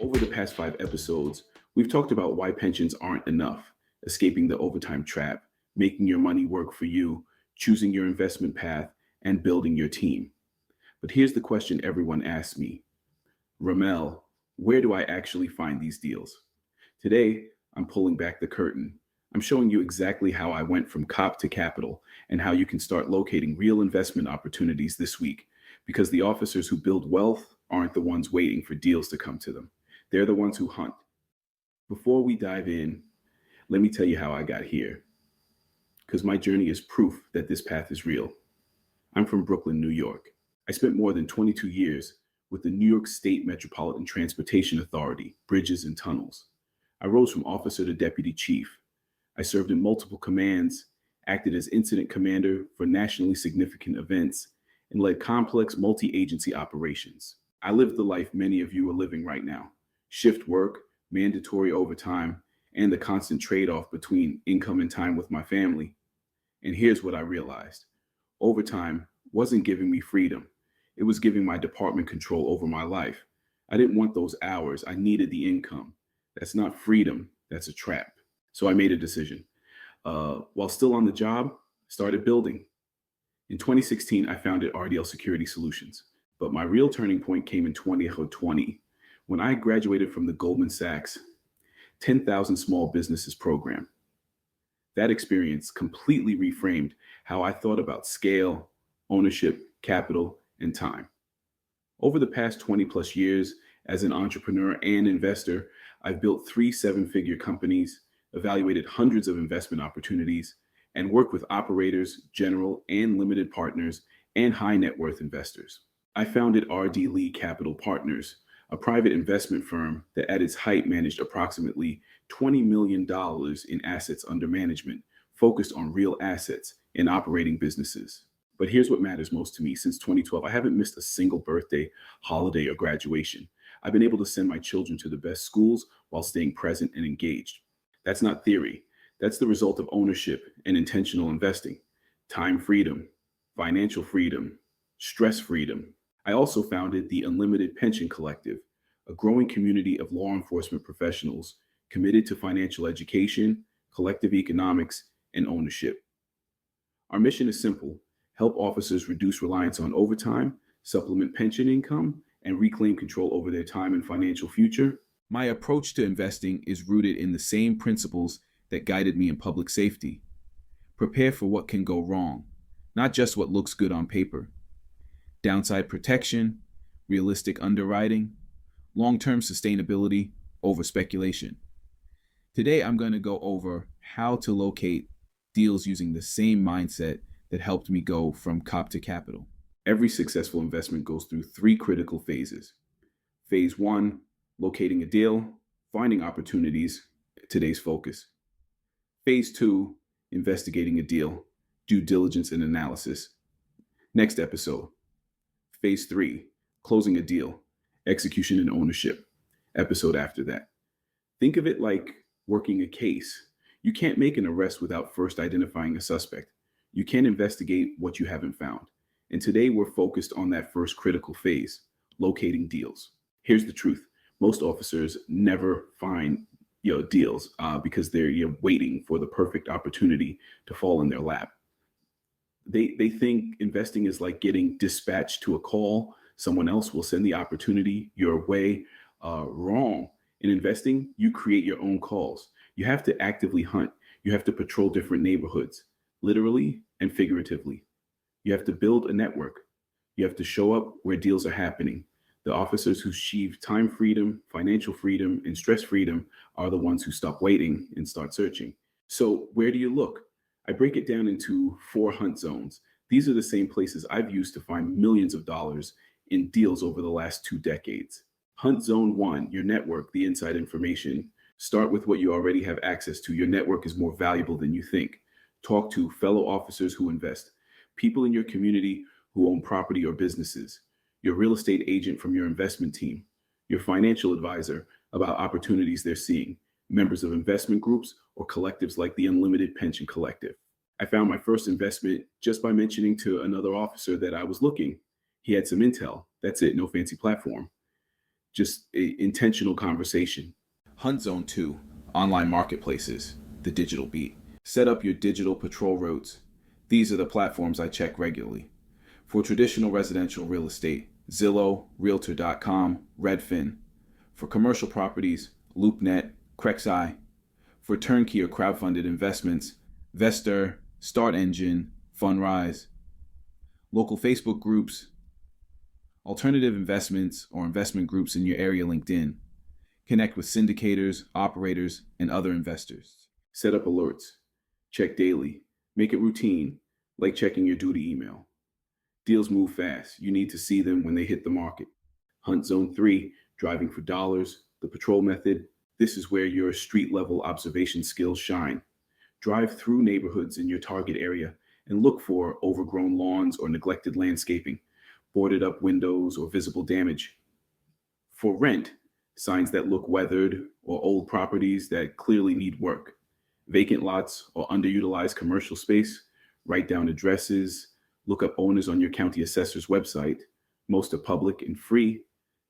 Over the past 5 episodes, we've talked about why pensions aren't enough, escaping the overtime trap, making your money work for you, choosing your investment path, and building your team. But here's the question everyone asks me: Ramel, where do I actually find these deals? Today, I'm pulling back the curtain. I'm showing you exactly how I went from cop to capital and how you can start locating real investment opportunities this week, because the officers who build wealth aren't the ones waiting for deals to come to them. They're the ones who hunt. Before we dive in, let me tell you how I got here, because my journey is proof that this path is real. I'm from Brooklyn, New York. I spent more than 22 years with the New York State Metropolitan Transportation Authority, bridges and tunnels. I rose from officer to deputy chief. I served in multiple commands, acted as incident commander for nationally significant events, and led complex multi-agency operations. I lived the life many of you are living right now: shift work, mandatory overtime, and the constant trade-off between income and time with my family. And here's what I realized: overtime wasn't giving me freedom. It was giving my department control over my life. I didn't want those hours. I needed the income. That's not freedom. That's a trap. So I made a decision. While still on the job, started building. In 2016, I founded RDL Security Solutions. But my real turning point came in 2020, when I graduated from the Goldman Sachs 10,000 Small Businesses program. That experience completely reframed how I thought about scale, ownership, capital, and time. Over the past 20 plus years, as an entrepreneur and investor, I've built 3 7-figure companies, evaluated hundreds of investment opportunities, and worked with operators, general and limited partners, and high net worth investors. I founded RD Lee Capital Partners, a private investment firm that at its height managed approximately $20 million in assets under management, focused on real assets in operating businesses. But here's what matters most to me. Since 2012, I haven't missed a single birthday, holiday, or graduation. I've been able to send my children to the best schools while staying present and engaged. That's not theory. That's the result of ownership and intentional investing. Time freedom, financial freedom, stress freedom. I also founded the Unlimited Pension Collective, a growing community of law enforcement professionals committed to financial education, collective economics, and ownership. Our mission is simple: help officers reduce reliance on overtime, supplement pension income, and reclaim control over their time and financial future. My approach to investing is rooted in the same principles that guided me in public safety. Prepare for what can go wrong, not just what looks good on paper. Downside protection, realistic underwriting, long-term sustainability over speculation. Today, I'm going to go over how to locate deals using the same mindset that helped me go from cop to capital. Every successful investment goes through 3 critical phases. Phase 1, locating a deal, finding opportunities, today's focus. Phase 2, investigating a deal, due diligence and analysis. Next episode. Phase 3, closing a deal, execution and ownership. Episode after that. Think of it like working a case. You can't make an arrest without first identifying a suspect. You can't investigate what you haven't found. And today we're focused on that first critical phase, locating deals. Here's the truth. Most officers never find deals because they're waiting for the perfect opportunity to fall in their lap. They think investing is like getting dispatched to a call. Someone else will send the opportunity your way. Wrong. In investing, you create your own calls. You have to actively hunt. You have to patrol different neighborhoods, literally and figuratively. You have to build a network. You have to show up where deals are happening. The officers who achieve time freedom, financial freedom, and stress freedom are the ones who stop waiting and start searching. So where do you look? I break it down into 4 hunt zones. These are the same places I've used to find millions of dollars in deals over the last 2 decades. Hunt zone 1, your network, the inside information. Start with what you already have access to. Your network is more valuable than you think. Talk to fellow officers who invest, people in your community who own property or businesses, your real estate agent from your investment team, your financial advisor about opportunities they're seeing, members of investment groups or collectives like the Unlimited Pension Collective. I found my first investment just by mentioning to another officer that I was looking. He had some intel. That's it, no fancy platform. just intentional conversation. Hunt Zone 2, online marketplaces, the digital beat. Set up your digital patrol routes. These are the platforms I check regularly. For traditional residential real estate, Zillow, Realtor.com, Redfin. For commercial properties, LoopNet, CrexEye. For turnkey or crowdfunded investments, Vestor, Start Engine, Fundrise. Local Facebook groups, alternative investments or investment groups in your area LinkedIn. Connect with syndicators, operators, and other investors. Set up alerts. Check daily. Make it routine, like checking your duty email. Deals move fast. You need to see them when they hit the market. Hunt Zone 3, driving for dollars, the patrol method. This is where your street level observation skills shine. Drive through neighborhoods in your target area and look for overgrown lawns or neglected landscaping, boarded up windows or visible damage. For rent, signs that look weathered or old properties that clearly need work. Vacant lots or underutilized commercial space, write down addresses, look up owners on your county assessor's website. Most are public and free.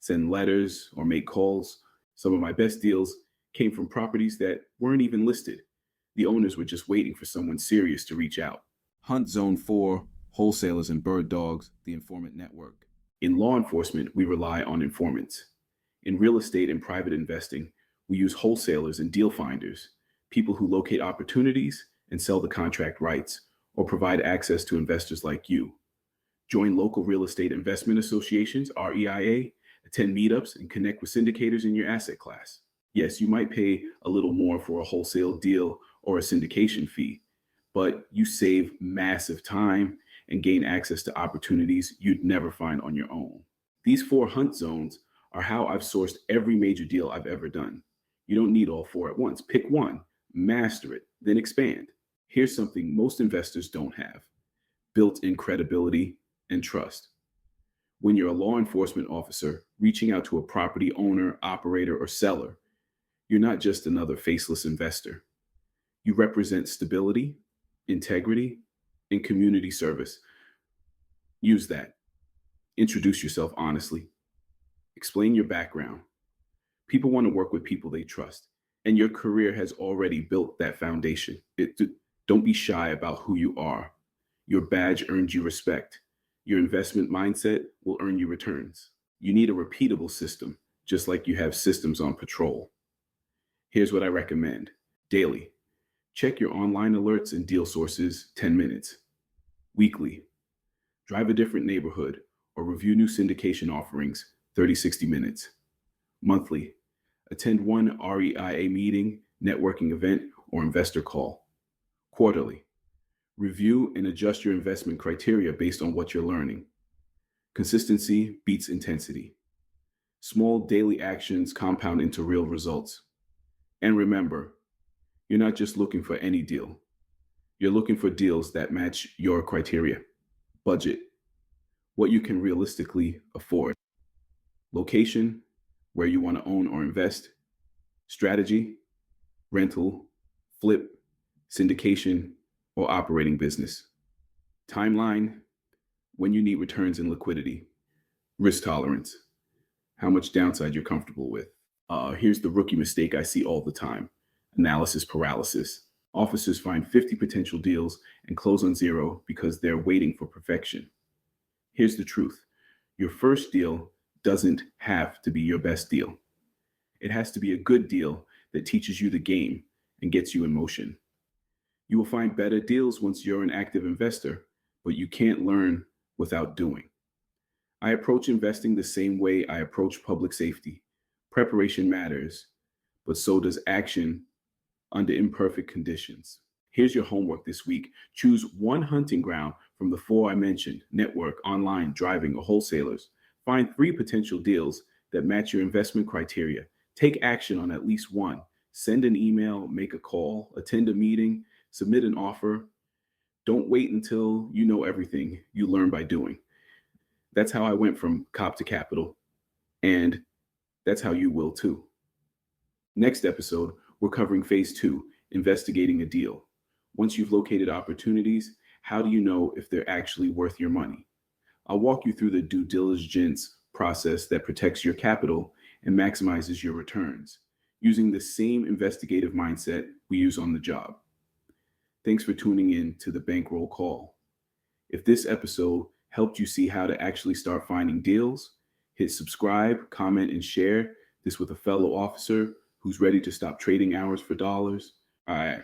Send letters or make calls. Some of my best deals came from properties that weren't even listed. The owners were just waiting for someone serious to reach out. Hunt Zone 4, wholesalers and bird dogs, the informant network. In law enforcement, we rely on informants. In real estate and private investing, we use wholesalers and deal finders, people who locate opportunities and sell the contract rights or provide access to investors like you. Join local real estate investment associations, REIA, attend meetups, and connect with syndicators in your asset class. Yes, you might pay a little more for a wholesale deal or a syndication fee, but you save massive time and gain access to opportunities you'd never find on your own. These 4 hunt zones are how I've sourced every major deal I've ever done. You don't need all 4 at once. Pick one, master it, then expand. Here's something most investors don't have: built-in credibility and trust. When you're a law enforcement officer reaching out to a property owner, operator, or seller, you're not just another faceless investor. You represent stability, integrity, and community service. Use that. Introduce yourself honestly. Explain your background. People want to work with people they trust, and your career has already built that foundation. Don't be shy about who you are. Your badge earned you respect. Your investment mindset will earn you returns. You need a repeatable system, just like you have systems on patrol. Here's what I recommend. Daily, check your online alerts and deal sources 10 minutes. Weekly, drive a different neighborhood or review new syndication offerings 30-60 minutes. Monthly, attend one REIA meeting, networking event, or investor call. Quarterly, review and adjust your investment criteria based on what you're learning. Consistency beats intensity. Small daily actions compound into real results. And remember, you're not just looking for any deal. You're looking for deals that match your criteria. Budget, what you can realistically afford. Location, where you want to own or invest. Strategy, rental, flip, syndication, or operating business. Timeline, when you need returns and liquidity. Risk tolerance, how much downside you're comfortable with. Here's the rookie mistake I see all the time: analysis paralysis. Officers find 50 potential deals and close on 0 because they're waiting for perfection. Here's the truth: your first deal doesn't have to be your best deal. It has to be a good deal that teaches you the game and gets you in motion. You will find better deals once you're an active investor, but you can't learn without doing. I approach investing the same way I approach public safety. Preparation matters, but so does action under imperfect conditions. Here's your homework this week. Choose one hunting ground from the 4 I mentioned: network, online, driving, or wholesalers. Find 3 potential deals that match your investment criteria. Take action on at least one. Send an email, make a call, attend a meeting, submit an offer. Don't wait until you know everything. You learn by doing. That's how I went from cop to capital, and that's how you will too. Next episode, we're covering phase 2, investigating a deal. Once you've located opportunities, how do you know if they're actually worth your money? I'll walk you through the due diligence process that protects your capital and maximizes your returns, using the same investigative mindset we use on the job. Thanks for tuning in to the Bankroll Call. If this episode helped you see how to actually start finding deals, hit subscribe, comment, and share this with a fellow officer who's ready to stop trading hours for dollars. All right.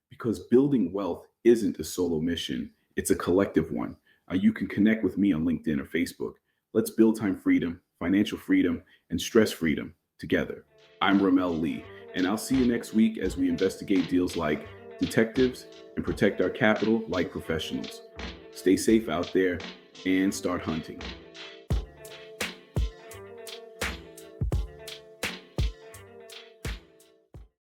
Because building wealth isn't a solo mission, it's a collective one. You can connect with me on LinkedIn or Facebook. Let's build time freedom, financial freedom, and stress freedom together. I'm Ramel Lee, and I'll see you next week as we investigate deals like detectives and protect our capital like professionals. Stay safe out there and start hunting.